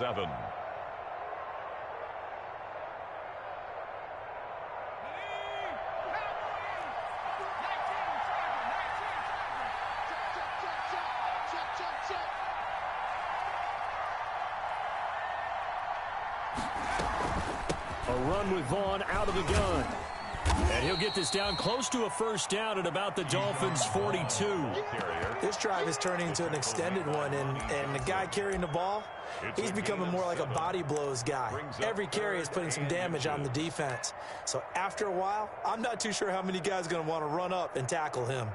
7. A run with Vaughn out of the gun. And he'll get this down close to a first down at about the Dolphins' 42. This drive is turning into an extended one, and the guy carrying the ball, he's becoming more like a body blows guy. Every carry is putting some damage on the defense. So after a while, I'm not too sure how many guys are going to want to run up and tackle him.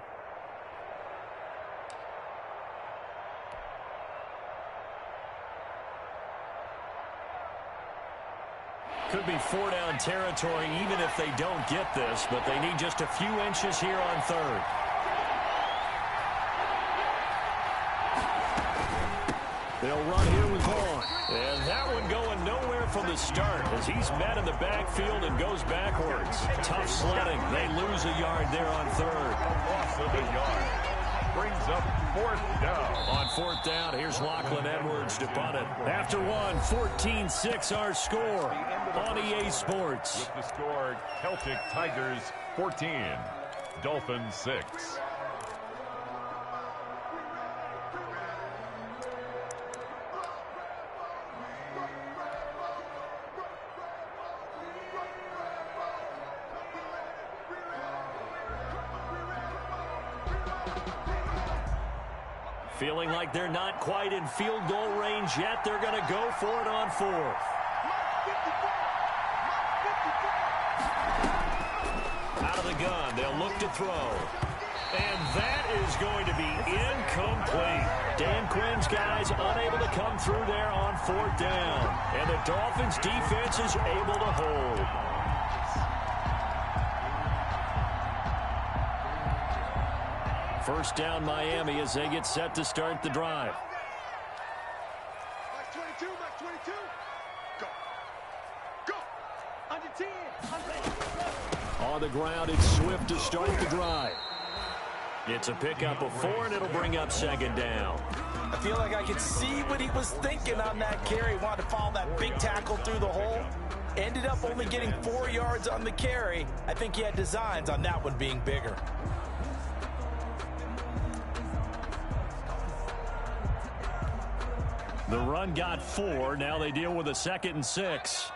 Could be four-down territory even if they don't get this, but they need just a few inches here on third. They'll run here with Vaughn. And that one going nowhere from the start as he's met in the backfield and goes backwards. Tough sledding. They lose a yard there on third. Loss of a yard. Brings up 4th down. On 4th down, here's Lachlan Edwards to punt it. After one, 14-6 our score on EA Sports. With the score, Celtic Tigers 14, Dolphins 6. Feeling like they're not quite in field goal range yet. They're going to go for it on 4th. Out of the gun, they'll look to throw. And that is going to be incomplete. Dan Quinn's guys unable to come through there on 4th down. And the Dolphins defense is able to hold. First down Miami as they get set to start the drive. Max 22, Max 22. Go. Go. Under 10. On the ground, it's Swift to start the drive. It's a pickup of 4, and it'll bring up 2nd down. I feel like I could see what he was thinking on that carry. Wanted to follow that big tackle through the hole. Ended up only getting 4 yards on the carry. I think he had designs on that one being bigger. The run got 4. Now they deal with a 2nd and 6.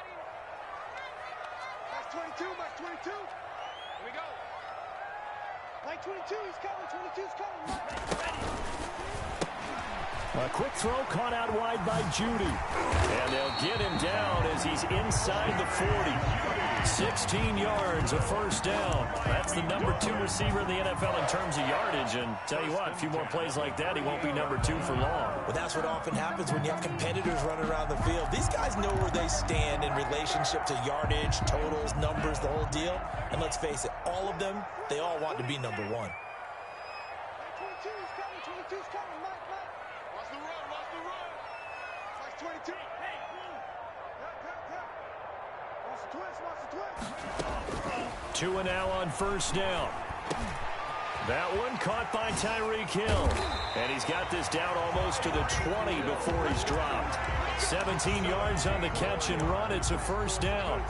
Max 22, Max 22. Here we go. Max 22, he's coming, 22's coming. A quick throw caught out wide by Judy. And they'll get him down as he's inside the 40. 16 yards, a first down. That's the number 2 receiver in the NFL in terms of yardage. And tell you what, a few more plays like that, he won't be number 2 for long. Well, that's what often happens when you have competitors running around the field. These guys know where they stand in relationship to yardage, totals, numbers, the whole deal. And let's face it, all of them, they all want to be number 1. Max 22's coming, 22's coming. Mike. Watch the run. Max 22. Hey. Watch the twist. 2 and now on first down. That one caught by Tyreek Hill. And he's got this down almost to the 20 before he's dropped. 17 yards on the catch and run. It's a first down.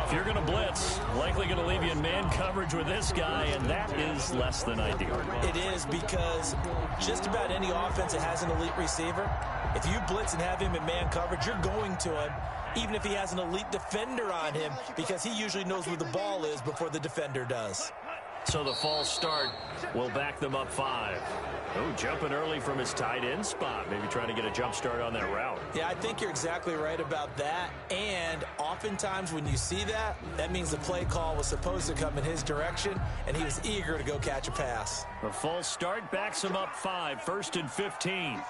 If you're going to blitz, likely going to leave you in man coverage with this guy, and that is less than ideal. It is, because just about any offense that has an elite receiver, if you blitz and have him in man coverage, you're going to him, even if he has an elite defender on him, because he usually knows where the ball is before the defender does. So the false start will back them up 5. Oh, jumping early from his tight end spot. Maybe trying to get a jump start on that route. Yeah, I think you're exactly right about that. And oftentimes when you see that, that means the play call was supposed to come in his direction, and he was eager to go catch a pass. The false start backs him up 5, 1st and 15.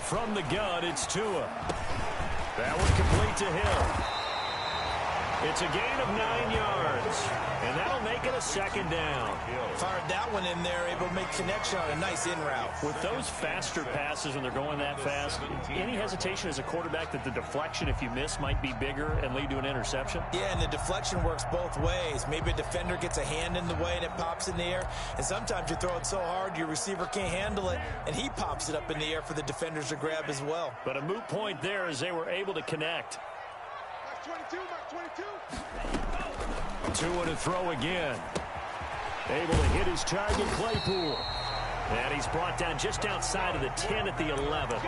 From the gun, it's Tua. That one complete to Hill. It's a gain of 9 yards, and that'll make it a second down. Fired that one in there, able to make connection on a nice in route. With those faster passes when they're going that fast, any hesitation as a quarterback that the deflection, if you miss, might be bigger and lead to an interception? Yeah, and the deflection works both ways. Maybe a defender gets a hand in the way and it pops in the air, and sometimes you throw it so hard your receiver can't handle it, and he pops it up in the air for the defenders to grab as well. But a moot point there as they were able to connect. 22, Mark 22. 2 to throw again. Able to hit his target, Claypool. And he's brought down just outside of the 10 at the 11.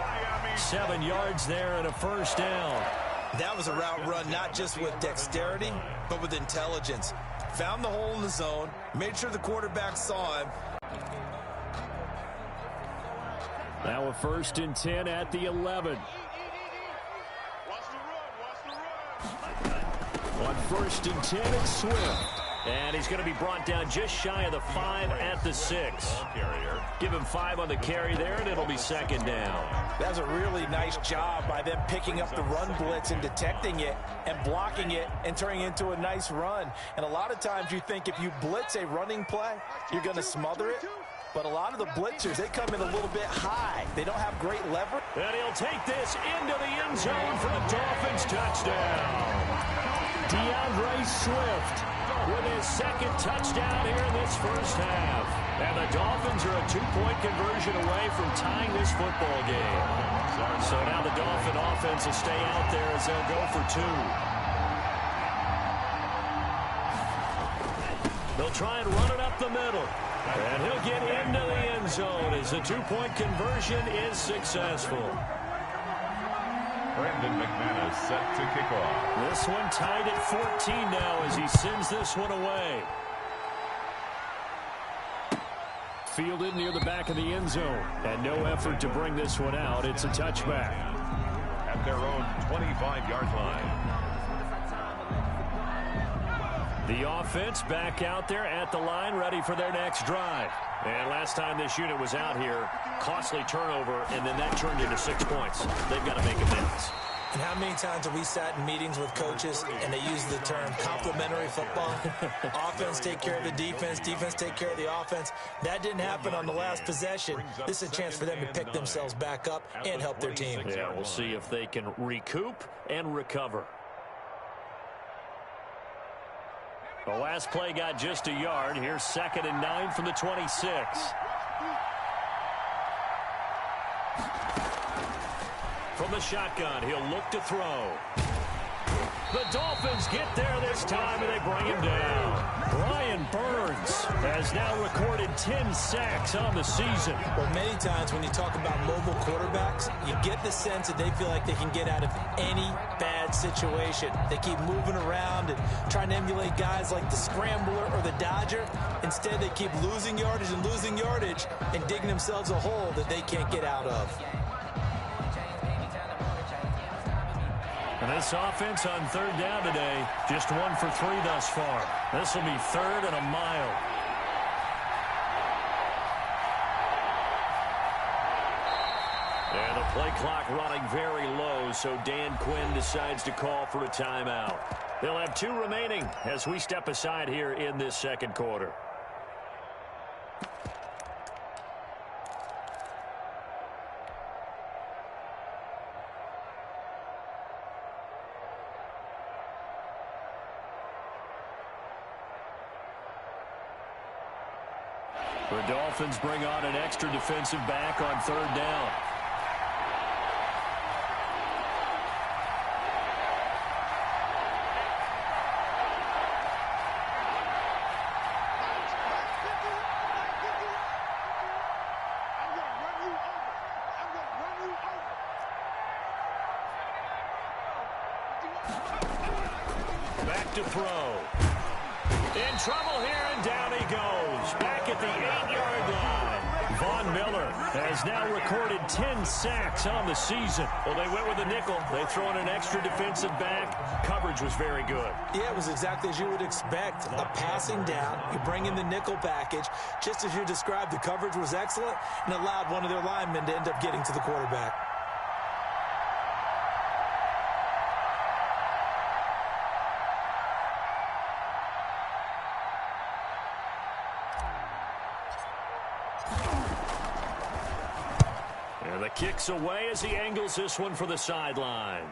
7 yards there and a first down. That was a route run not just with dexterity, but with intelligence. Found the hole in the zone, made sure the quarterback saw him. Now a 1st and 10 at the 11. On 1st and 10, it's Swift. And he's going to be brought down just shy of the 5 at the 6. Give him 5 on the carry there, and it'll be second down. That's a really nice job by them picking up the run blitz and detecting it and blocking it and turning it into a nice run. And a lot of times you think if you blitz a running play, you're going to smother it. But a lot of the blitzers, they come in a little bit high. They don't have great leverage. And he'll take this into the end zone for the Dolphins touchdown. DeAndre Swift with his 2nd touchdown here in this first half. And the Dolphins are a 2-point conversion away from tying this football game. So now the Dolphin offense will stay out there as they'll go for 2. They'll try and run it up the middle. And he'll get into the end zone as the 2-point conversion is successful. Brandon McManus set to kick off. This one tied at 14 now as he sends this one away. Fielded near the back of the end zone. And no effort to bring this one out. It's a touchback. At their own 25-yard line. The offense back out there at the line, ready for their next drive. And last time this unit was out here, costly turnover, and then that turned into 6 points. They've got to make amends. And how many times have we sat in meetings with coaches and they use the term complementary football? Offense take care of the defense, defense take care of the offense. That didn't happen on the last possession. This is a chance for them to pick themselves back up and help their team. Yeah, we'll see if they can recoup and recover. The last play got just a yard. Here's 2nd and 9 from the 26. From the shotgun, he'll look to throw. The Dolphins get there this time, and they bring him down. Brian Burns has now recorded 10 sacks on the season. Well, many times when you talk about mobile quarterbacks, you get the sense that they feel like they can get out of any bad situation. They keep moving around and trying to emulate guys like the Scrambler or the Dodger. Instead, they keep losing yardage and digging themselves a hole that they can't get out of. And this offense on 3rd down today, just 1 for 3 thus far. This will be 3rd and a mile. And the play clock running very low, so Dan Quinn decides to call for a timeout. They'll have 2 remaining as we step aside here in this 2nd quarter. The Dolphins bring on an extra defensive back on 3rd down. Back to throw. In trouble here, and down he goes. Back at the 8-yard line. Von Miller has now recorded 10 sacks on the season. Well, they went with a nickel. They throw in an extra defensive back. Coverage was very good. Yeah, it was exactly as you would expect. A passing down. You bring in the nickel package. Just as you described, the coverage was excellent and allowed one of their linemen to end up getting to the quarterback. And the kick's away as he angles this one for the sideline.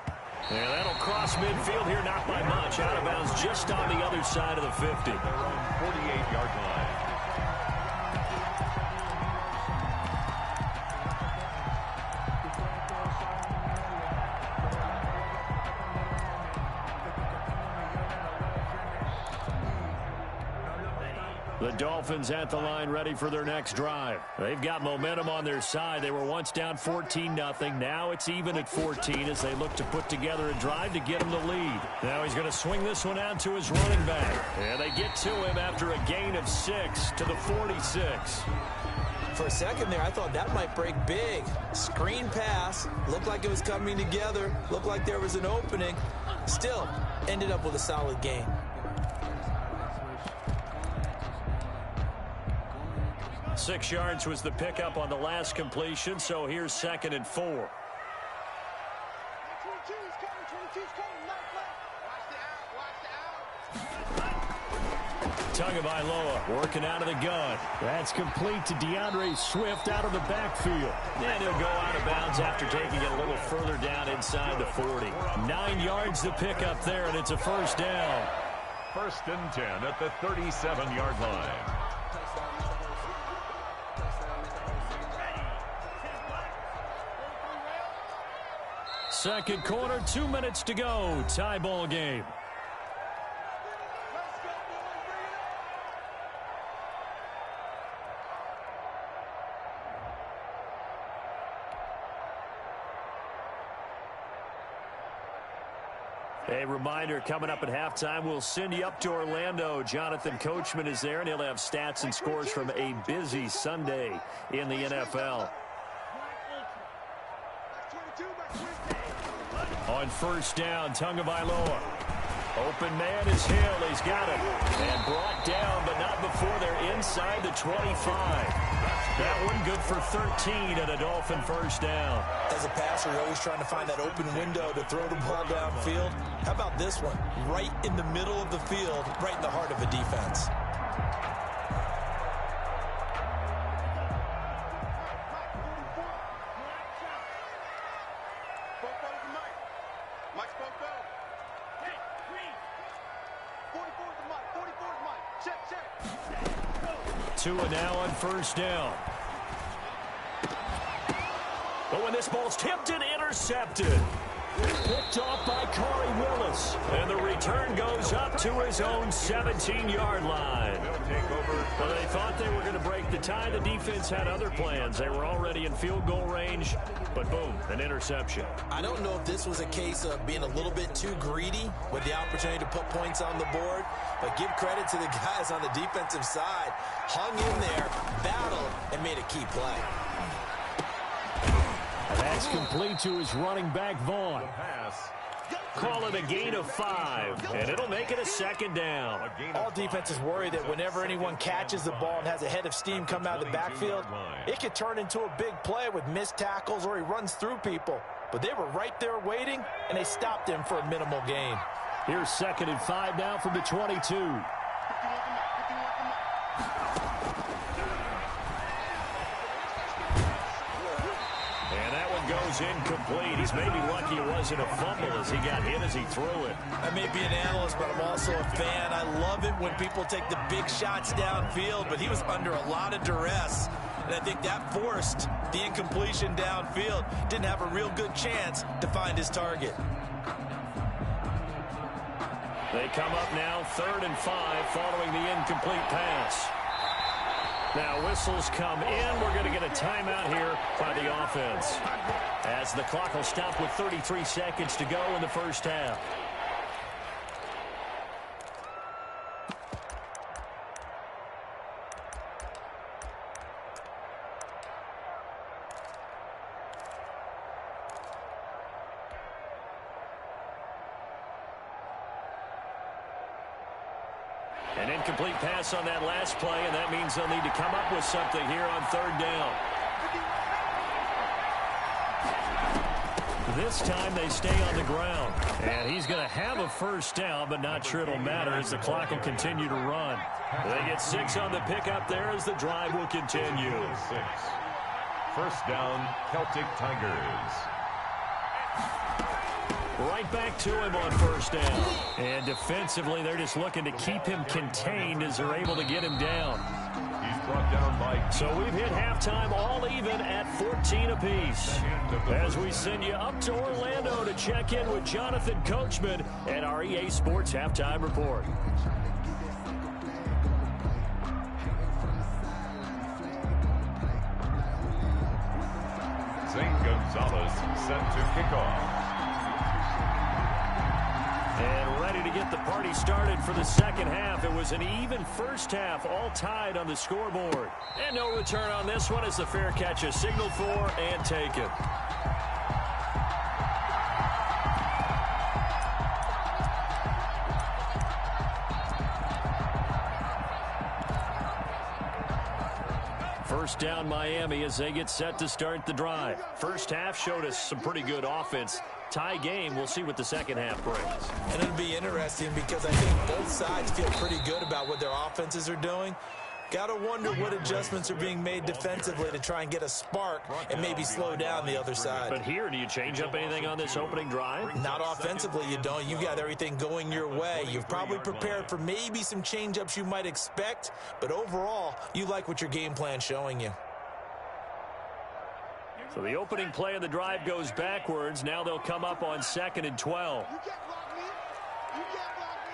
And that'll cross midfield here, not by much. Out of bounds just on the other side of the 50. Their own 48-yard line. The Dolphins at the line ready for their next drive. They've got momentum on their side. They were once down 14-0. Now it's even at 14 as they look to put together a drive to get him the lead. Now he's going to swing this one out to his running back. And they get to him after a gain of 6 to the 46. For a second there, I thought that might break big. Screen pass. Looked like it was coming together. Looked like there was an opening. Still, ended up with a solid gain. 6 yards was the pickup on the last completion, so here's 2nd and 4. 22's coming, 22's coming. Mike. Watch the out. Tagovailoa working out of the gun. That's complete to DeAndre Swift out of the backfield. And he'll go out of bounds after taking it a little further down inside the 40. 9 yards the pickup there, and it's a first down. 1st and 10 at the 37-yard line. Second quarter, 2 minutes to go. Tie ball game. A reminder, coming up at halftime, we'll send you up to Orlando. Jonathan Coachman is there, and he'll have stats and scores from a busy Sunday in the NFL. On first down, Tagovailoa. Open man is Hill. He's got it. And brought down, but not before they're inside the 25. That one good for 13 and a Dolphin first down. As a passer, you're always trying to find that open window to throw the ball downfield. How about this one? Right in the middle of the field, right in the heart of a defense. Tua now on first down. But when this ball's tipped and intercepted. Picked off by Corey Willis. And the return goes up to his own 17-yard line. Well, they thought they were going to break the tie. The defense had other plans. They were already in field goal range. But boom, an interception. I don't know if this was a case of being a little bit too greedy with the opportunity to put points on the board. But give credit to the guys on the defensive side. Hung in there, battled, and made a key play. That's complete to his running back, Vaughn. Call it a gain of 5, and it'll make it a second down. All defenses worry that whenever anyone catches the ball and has a head of steam come out of the backfield, it could turn into a big play with missed tackles or he runs through people. But they were right there waiting, and they stopped him for a minimal gain. Here's 2nd and 5 now from the 22. Goes incomplete. He's maybe lucky it wasn't a fumble as he got hit as he threw it. I may be an analyst, but I'm also a fan. I love it when people take the big shots downfield, but he was under a lot of duress, and I think that forced the incompletion downfield. Didn't have a real good chance to find his target. They come up now 3rd and 5 following the incomplete pass. Now whistles come in. We're going to get a timeout here by the offense, as the clock will stop with 33 seconds to go in the first half. An incomplete pass on that last play, and that means they'll need to come up with something here on 3rd down. This time they stay on the ground. And he's going to have a first down, but not sure it'll matter as the clock will continue to run. They get 6 on the pickup there as the drive will continue. First down, Celtic Tigers. Right back to him on first down. And defensively, they're just looking to keep him contained as they're able to get him down. He's brought down by... So we've hit halftime all even at 14 apiece. As we send you up to Orlando to check in with Jonathan Coachman and our EA Sports Halftime Report. Zane Gonzalez set to kick off. And ready to get the party started for the second half. It was an even first half, all tied on the scoreboard. And no return on this one as the fair catch is signaled for and taken. First down Miami as they get set to start the drive. First half showed us some pretty good offense. Tie game, we'll see what the second half brings. And it'll be interesting because I think both sides feel pretty good about what their offenses are doing. Got to wonder what adjustments are being made defensively to try and get a spark and maybe slow down the other side. But here, do you change up anything on this opening drive? Not offensively, you don't. You got everything going your way. You've probably prepared for maybe some change-ups you might expect, but overall, you like what your game plan's showing you. So the opening play of the drive goes backwards. Now they'll come up on 2nd and 12. You can't block me. You can't block me.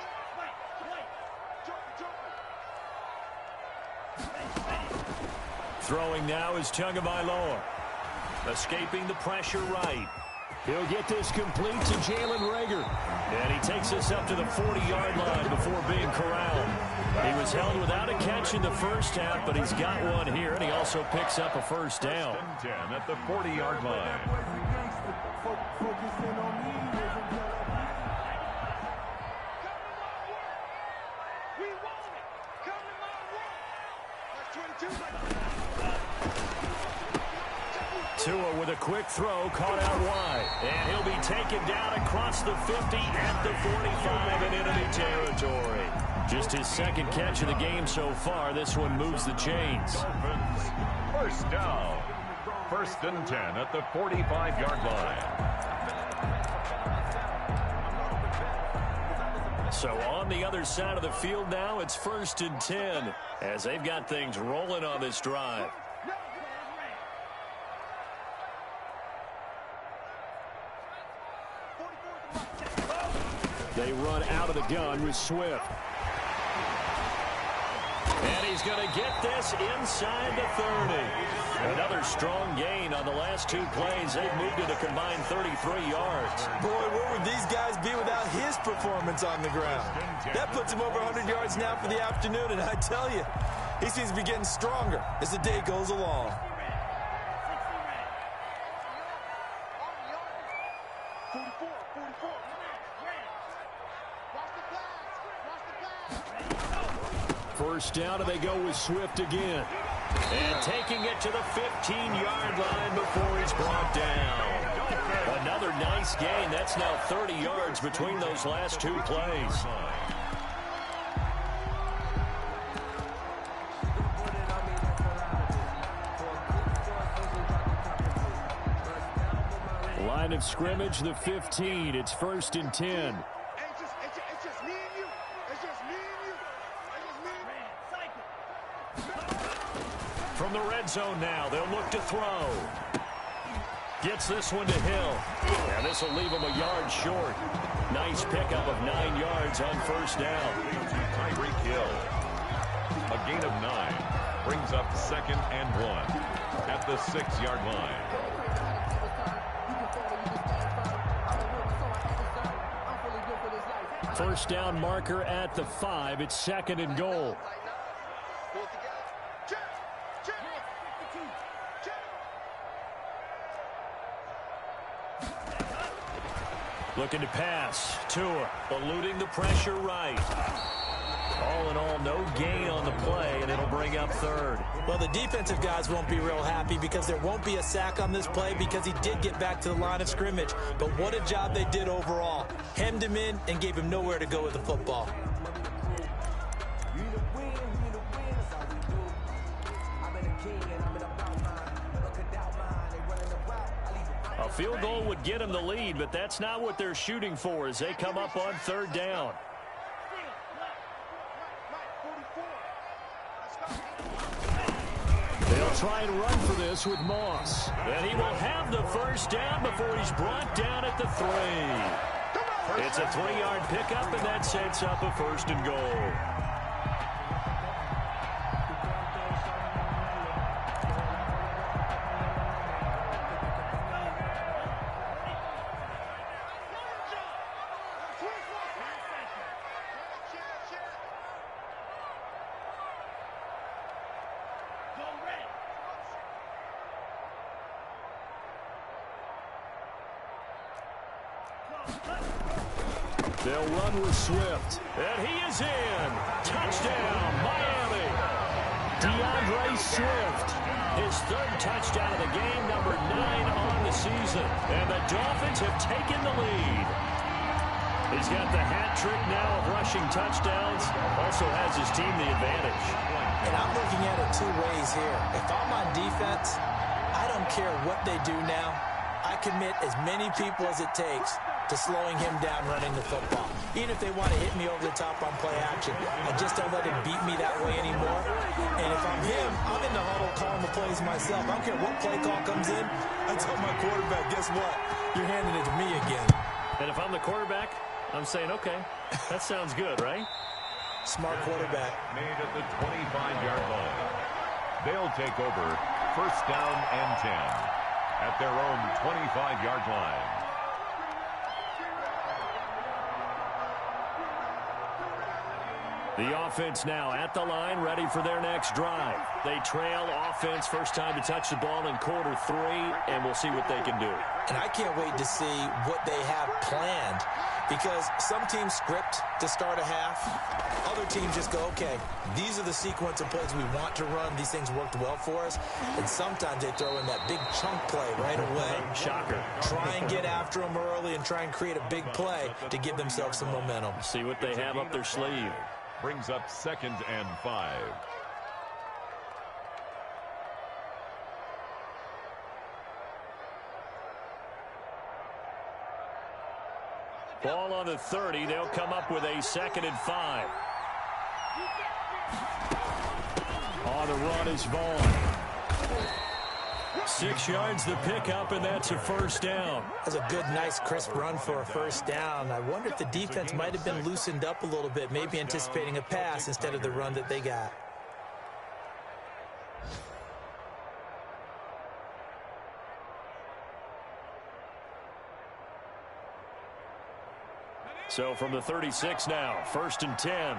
Throwing now is Tagovailoa. Escaping the pressure right. He'll get this complete to Jalen Reagor. And he takes us up to the 40-yard line before being corralled. He was held without a catch in the first half, but he's got one here, and he also picks up a first down. 10 at the 40-yard line. Tua with a quick throw, caught out wide. And he'll be taken down across the 50 at the 45 in enemy territory. Just his second catch of the game so far. This one moves the chains. First down. First and 10 at the 45-yard line. So on the other side of the field now, it's 1st and 10 as they've got things rolling on this drive. They run out of the gun with Swift. And he's going to get this inside the 30. Another strong gain on the last two plays. They've moved it a combined 33 yards. Boy, where would these guys be without his performance on the ground? That puts him over 100 yards now for the afternoon, and I tell you, he seems to be getting stronger as the day goes along. First down, and they go with Swift again. And taking it to the 15-yard line before he's brought down. Another nice gain. That's now 30 yards between those last two plays. Line of scrimmage, the 15. It's 1st and 10. From the red zone now, they'll look to throw. Gets this one to Hill. And this will leave him a yard short. Nice pickup of 9 yards on first down. Tyreek Hill. A gain of 9. Brings up 2nd and 1 at the 6-yard line. First down marker at the 5. It's 2nd and goal. Looking to pass. Tua eluding the pressure right. All in all, no gain on the play, and it'll bring up 3rd. Well, the defensive guys won't be real happy because there won't be a sack on this play because he did get back to the line of scrimmage. But what a job they did overall. Hemmed him in and gave him nowhere to go with the football. A field goal would get them the lead, but that's not what they're shooting for as they come up on third down. They'll try and run for this with Moss. And he will have the first down before he's brought down at the 3. It's a 3-yard pickup, and that sets up a first and goal. They'll run with Swift. And he is in. Touchdown, Miami. DeAndre Swift. His third touchdown of the game, number 9 on the season. And the Dolphins have taken the lead. He's got the hat trick now of rushing touchdowns. Also has his team the advantage. And I'm looking at it two ways here. If I'm on defense, I don't care what they do now. I commit as many people as it takes to slowing him down running the football. Even if they want to hit me over the top on play action, I just don't let him beat me that way anymore. And if I'm him, I'm in the huddle calling the plays myself. I don't care what play call comes in. I tell my quarterback, guess what? You're handing it to me again. And if I'm the quarterback, I'm saying, okay, that sounds good, right? Smart quarterback. Made at the 25-yard line. They'll take over first down and 10 at their own 25-yard line. The offense now at the line, ready for their next drive. They trail offense, first time to touch the ball in quarter 3, and we'll see what they can do. And I can't wait to see what they have planned, because some teams script to start a half. Other teams just go, okay, these are the sequence of plays we want to run. These things worked well for us. And sometimes they throw in that big chunk play right away. Shocker. Try and get after them early and try and create a big play to give themselves some momentum. See what they have up their sleeve. Brings up 2nd and 5. Ball on the 30. They'll come up with a 2nd and 5. On the run is Vaughn. 6 yards the pickup, and that's a first down. That's a good, nice, crisp run for a first down. I wonder if the defense might have been loosened up a little bit, maybe anticipating a pass instead of the run that they got. So from the 36 now, 1st and 10.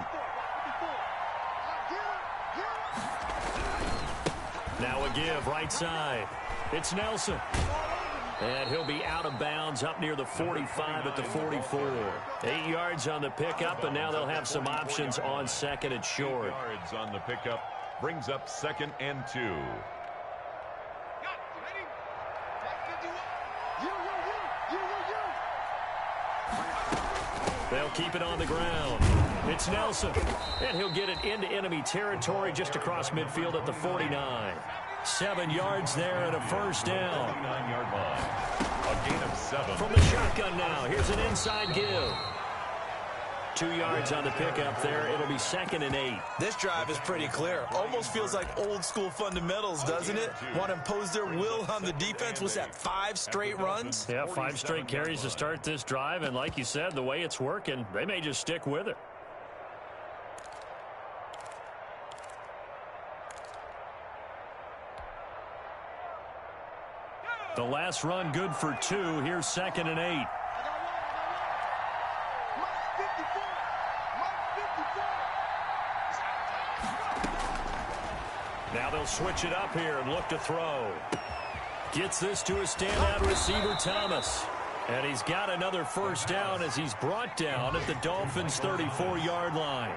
Now a give, right side. It's Nelson. And he'll be out of bounds up near the 45 at the 44. 8 yards on the pickup, and now they'll have some options on 2nd and short. 8 yards on the pickup brings up 2nd and 2. They'll keep it on the ground. It's Nelson. And he'll get it into enemy territory just across midfield at the 49. 7 yards there and a first down. 49-yard line. A gain of 7. From the shotgun now. Here's an inside give. 2 yards on the pickup there. It'll be 2nd and 8. This drive is pretty clear. Almost feels like old school fundamentals, doesn't it? Want to impose their will on the defense. Was that 5 straight runs? Yeah, 5 straight carries to start this drive. And like you said, the way it's working, they may just stick with it. The last run good for 2. Here's 2nd and 8. Now they'll switch it up here and look to throw. Gets this to a standout receiver, Thomas. And he's got another first down as he's brought down at the Dolphins' 34-yard line.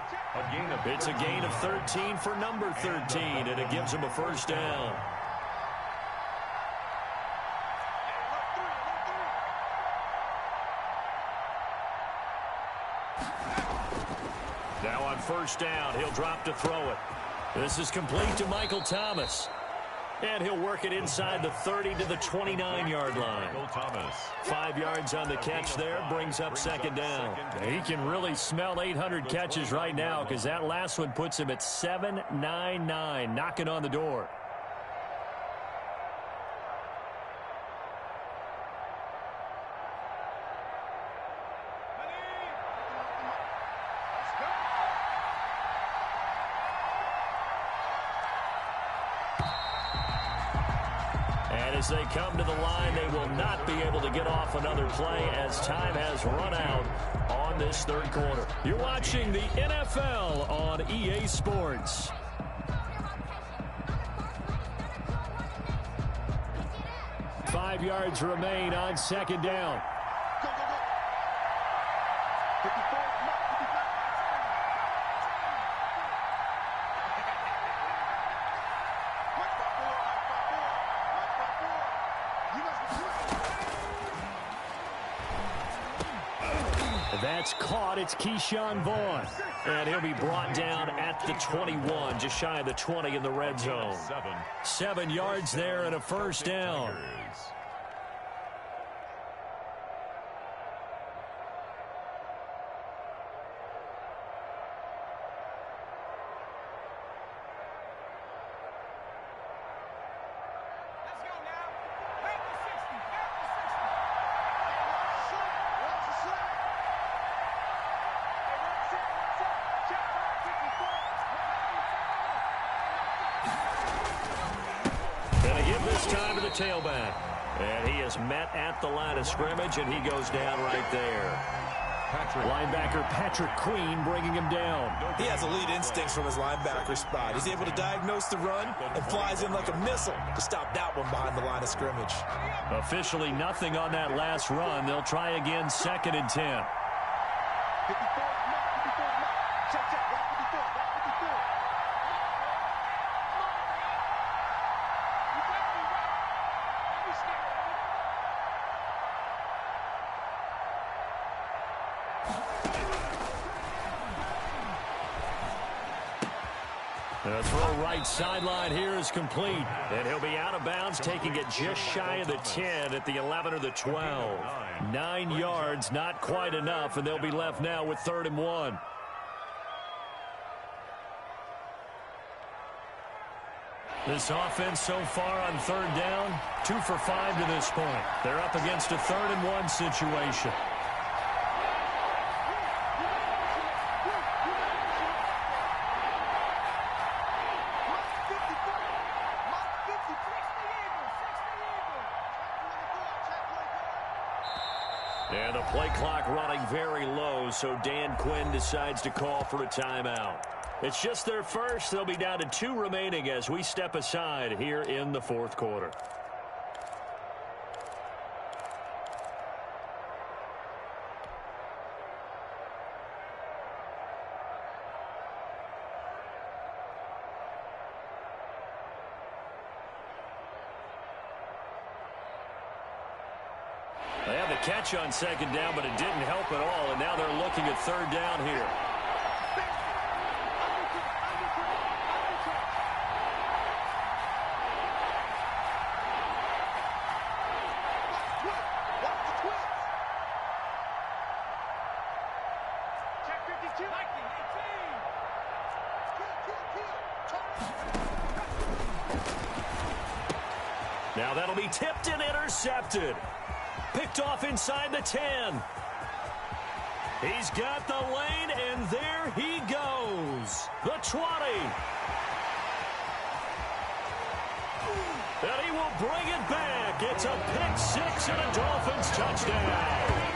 It's a gain of 13 for number 13, and it gives him a first down. Now on first down, he'll drop to throw it. This is complete to Michael Thomas. And he'll work it inside the 30 to the 29-yard line. 5 yards on the catch there, brings up second down. He can really smell 800 catches right now because that last one puts him at 799, knocking on the door. As they come to the line, they will not be able to get off another play as time has run out on this third quarter. You're watching the NFL on EA Sports. Five yards remain on second down. That's caught. It's Keyshawn Vaughn. And he'll be brought down at the 21, just shy of the 20 in the red zone. 7 yards there and a first down. Tailback. And he is met at the line of scrimmage, and he goes down right there. Linebacker Patrick Queen bringing him down. He has elite instincts from his linebacker spot. He's able to diagnose the run and flies in like a missile to stop that one behind the line of scrimmage. Officially nothing on that last run. They'll try again, 2nd and 10. The throw right sideline here is complete. And he'll be out of bounds, taking it just shy of the 10 at the 11 or the 12. 9 yards, not quite enough, and they'll be left now with 3rd and 1. This offense so far on 3rd down, 2 for 5 to this point. They're up against a 3rd and 1 situation. And the play clock running very low, so Dan Quinn decides to call for a timeout. It's just their first. They'll be down to 2 remaining as we step aside here in the 4th quarter. They have the catch on 2nd down, but it didn't help at all, and now they're looking at 3rd down here. Now that'll be tipped and intercepted. Picked off inside the 10. He's got the lane, and there he goes. The 20. And he will bring it back. It's a pick 6 and a Dolphins touchdown.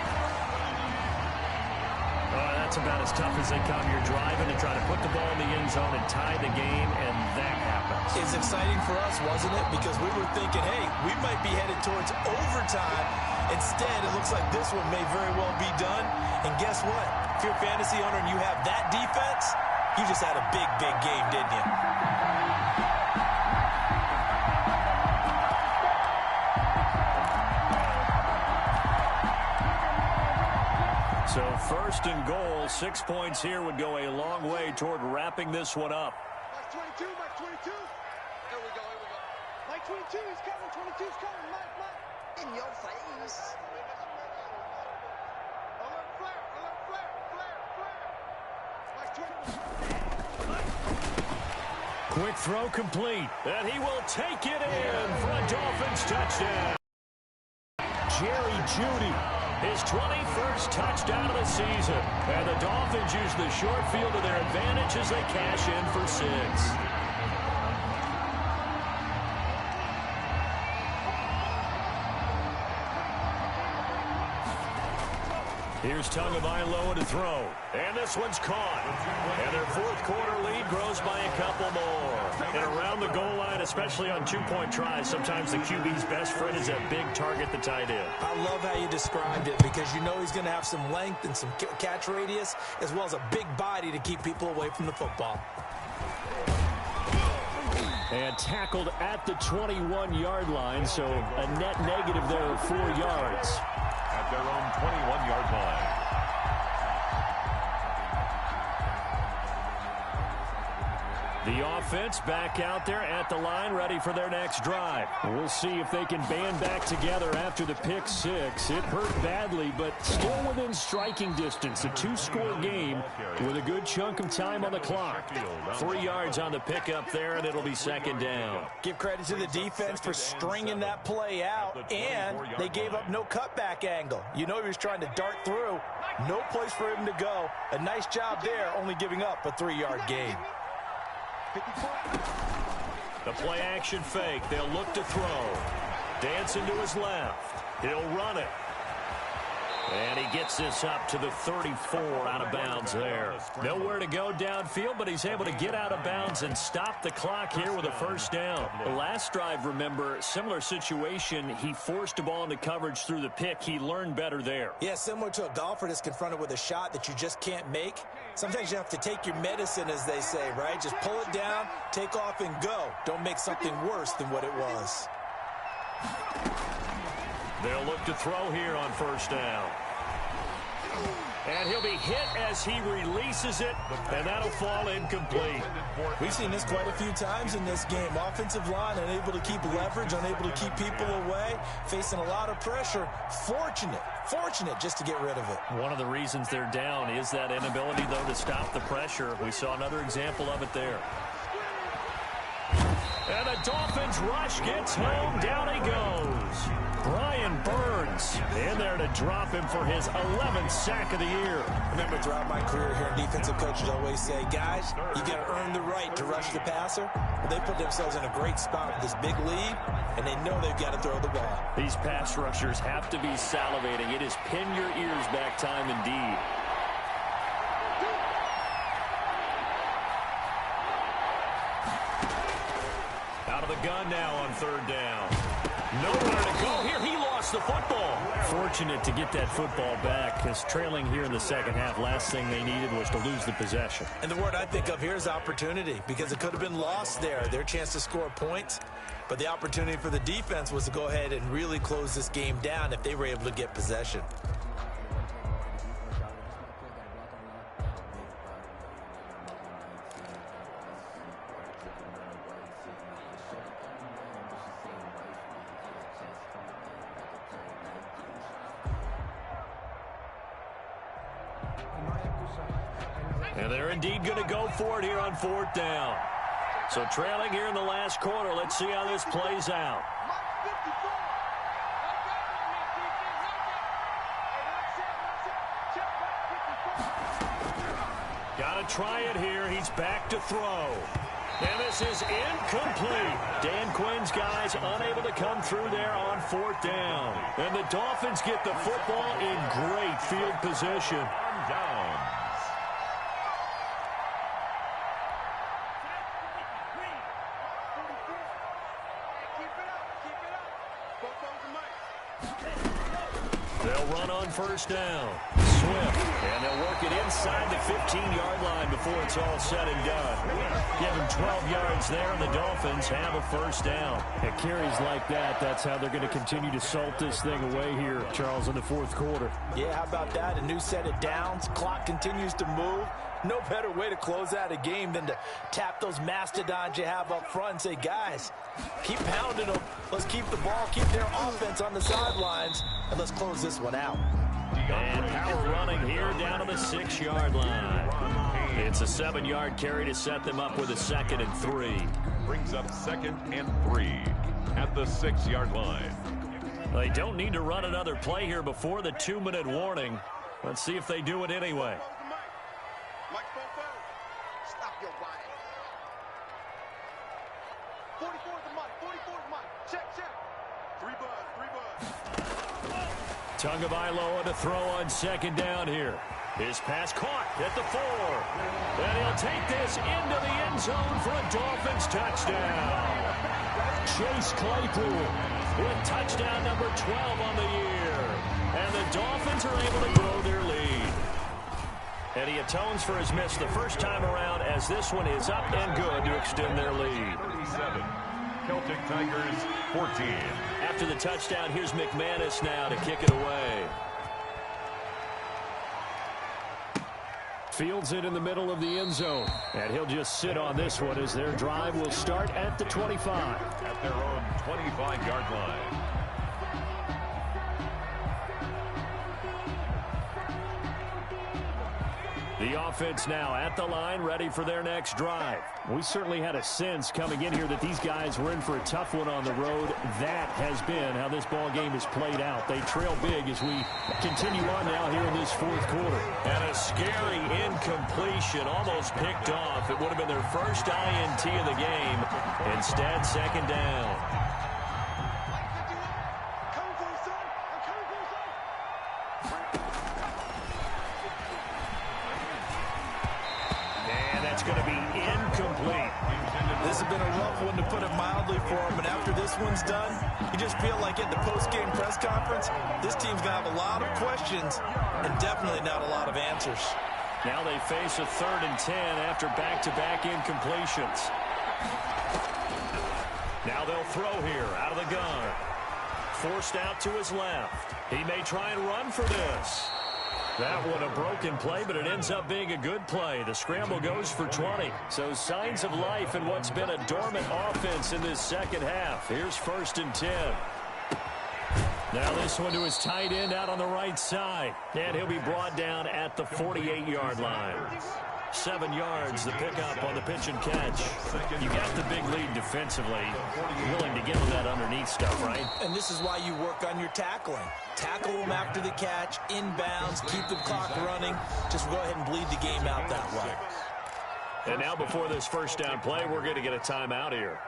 That's about as tough as they come. You're driving to try to put the ball in the end zone and tie the game, and that happens. It's exciting for us, wasn't it? Because we were thinking, hey, we might be headed towards overtime. Instead, it looks like this one may very well be done. And guess what? If you're a fantasy owner and you have that defense, you just had a big, big game, didn't you? So 1st and goal, 6 points here would go a long way toward wrapping this one up. Mike 22, Mike 22. Here we go, here we go. Mike 22 is coming. 22 is coming. Mike. In your face. Alert flare. Alert flare. Flare. Mike 20. Quick throw complete. And he will take it in for a Dolphins touchdown. Jerry Jeudy, his 21st touchdown of the season. And the Dolphins use the short field to their advantage as they cash in for 6. Here's Tagovailoa to throw. And this one's caught. And their fourth quarter lead grows by a couple more. And around the goal line, especially on two-point tries, sometimes the QB's best friend is a big target, the tight end. I love how you described it because you know he's going to have some length and some catch radius as well as a big body to keep people away from the football. And tackled at the 21-yard line, so a net negative there of 4 yards. At their own 21-yard line. The offense back out there at the line, ready for their next drive. We'll see if they can band back together after the pick 6. It hurt badly, but still within striking distance. A 2-score game with a good chunk of time on the clock. 3 yards on the pickup there, and it'll be second down. Give credit to the defense for stringing that play out, and they gave up no cutback angle. You know he was trying to dart through. No place for him to go. A nice job there, only giving up a 3-yard gain. The play action fake. They'll look to throw. Dancing to his left. He'll run it. And he gets this up to the 34 out of bounds there. Nowhere to go downfield, but he's able to get out of bounds and stop the clock here with a first down. The last drive, remember, similar situation. He forced a ball into coverage through the pick. He learned better there. Yeah, similar to a golfer that's confronted with a shot that you just can't make. Sometimes you have to take your medicine, as they say, right? Just pull it down, take off, and go. Don't make something worse than what it was. They'll look to throw here on first down. And he'll be hit as he releases it, and that'll fall incomplete. We've seen this quite a few times in this game. Offensive line unable to keep leverage, unable to keep people away, facing a lot of pressure. Fortunate just to get rid of it. One of the reasons they're down is that inability, though, to stop the pressure. We saw another example of it there. And the Dolphins rush gets home. Down he goes. Brian Burns in there to drop him for his 11th sack of the year. Remember, throughout my career here, defensive coaches always say, guys, you got to earn the right to rush the passer. Well, they put themselves in a great spot with this big lead, and they know they've got to throw the ball. These pass rushers have to be salivating. It is pin your ears back time indeed. Out of the gun now on third down. Nowhere to go here. He lost the football. Fortunate to get that football back, because trailing here in the second half, last thing they needed was to lose the possession. And the word I think of here is opportunity, because it could have been lost there. Their chance to score points. But the opportunity for the defense was to go ahead and really close this game down if they were able to get possession. And they're indeed going to go for it here on fourth down. So trailing here in the last quarter. Let's see how this plays out. Got to try it here. He's back to throw. And this is incomplete. Dan Quinn's guys unable to come through there on fourth down. And the Dolphins get the football in great field position. Down. They'll run on first down. Swift. And they'll work it inside the 15-yard line before it's all said and done. Give them 12 yards there, and the Dolphins have a first down. At carries like that, that's how they're going to continue to salt this thing away here, Charles, in the fourth quarter. Yeah, how about that? A new set of downs. Clock continues to move. No better way to close out a game than to tap those mastodons you have up front and say, guys, keep pounding them. Let's keep the ball, keep their offense on the sidelines, and let's close this one out. And power running here down to the 6-yard line. It's a 7-yard carry to set them up with a 2nd and 3. Brings up 2nd and 3 at the 6-yard line. They don't need to run another play here before the 2-minute warning. Let's see if they do it anyway. Stop your body. 44 is the mic. 44 is the mic. Check. 3 buzz. Tagovailoa to throw on 2nd down here. His pass caught at the 4. And he'll take this into the end zone for a Dolphins touchdown. Chase Claypool with touchdown number 12 on the year. And the Dolphins are able to grow their lead. And he atones for his miss the first time around as this one is up and good to extend their lead. 37. Celtic Tigers 14. After the touchdown, here's McManus now to kick it away. Fields it in the middle of the end zone. And he'll just sit on this one as their drive will start at the 25. At their own 25-yard line. The offense now at the line, ready for their next drive. We certainly had a sense coming in here that these guys were in for a tough one on the road. That has been how this ball game is played out. They trail big as we continue on now here in this 4th quarter. And a scary incompletion, almost picked off. It would have been their first INT of the game. Instead, 2nd down. Going to be incomplete. This has been a rough one, to put it mildly, for him. And after this one's done, you just feel like at the post-game press conference, this team's going to have a lot of questions and definitely not a lot of answers. Now they face a 3rd and 10 after back-to-back incompletions. Now they'll throw here out of the gun. Forced out to his left. He may try and run for this. That one a broken play, but it ends up being a good play. The scramble goes for 20. So signs of life in what's been a dormant offense in this 2nd half. Here's 1st and 10. Now this one to his tight end out on the right side. And he'll be brought down at the 48-yard line. 7 yards, the pickup on the pitch and catch. You got the big lead defensively. Willing to give them that underneath stuff, right? And this is why you work on your tackling. Tackle them after the catch, inbounds, keep the clock running. Just go ahead and bleed the game out that way. And now before this 1st down play, we're going to get a timeout here,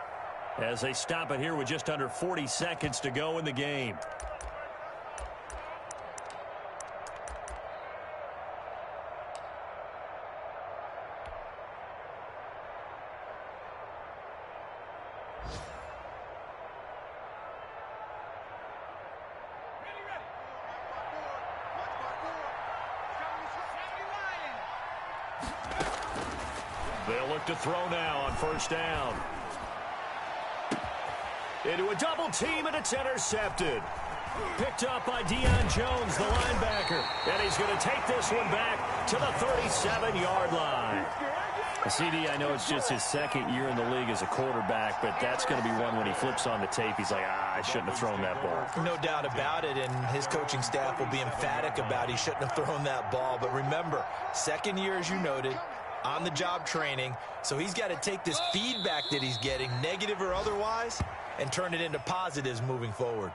as they stop it here with just under 40 seconds to go in the game. They'll look to throw now on 1st down. Into a double team, and it's intercepted. Picked up by Deion Jones, the linebacker. And he's going to take this one back to the 37-yard line. CD, I know it's just his 2nd year in the league as a quarterback, but that's going to be one when he flips on the tape, he's like, I shouldn't have thrown that ball. No doubt about it, and his coaching staff will be emphatic about he shouldn't have thrown that ball. But remember, 2nd year, as you noted, on-the-job training, so he's got to take this feedback that he's getting, negative or otherwise, and turn it into positives moving forward.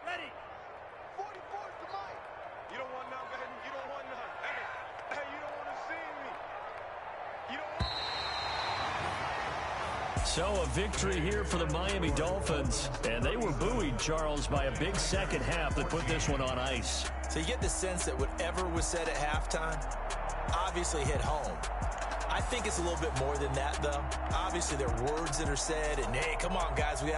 Ready. 44 is the mic. You don't want none, baby. You don't want none. Hey, you don't want to see me. You don't want. So a victory here for the Miami Dolphins. And they were buoyed, Charles, by a big 2nd half that put this one on ice. So you get the sense that whatever was said at halftime obviously hit home. I think it's a little bit more than that, though. Obviously, there are words that are said, and, hey, come on, guys, we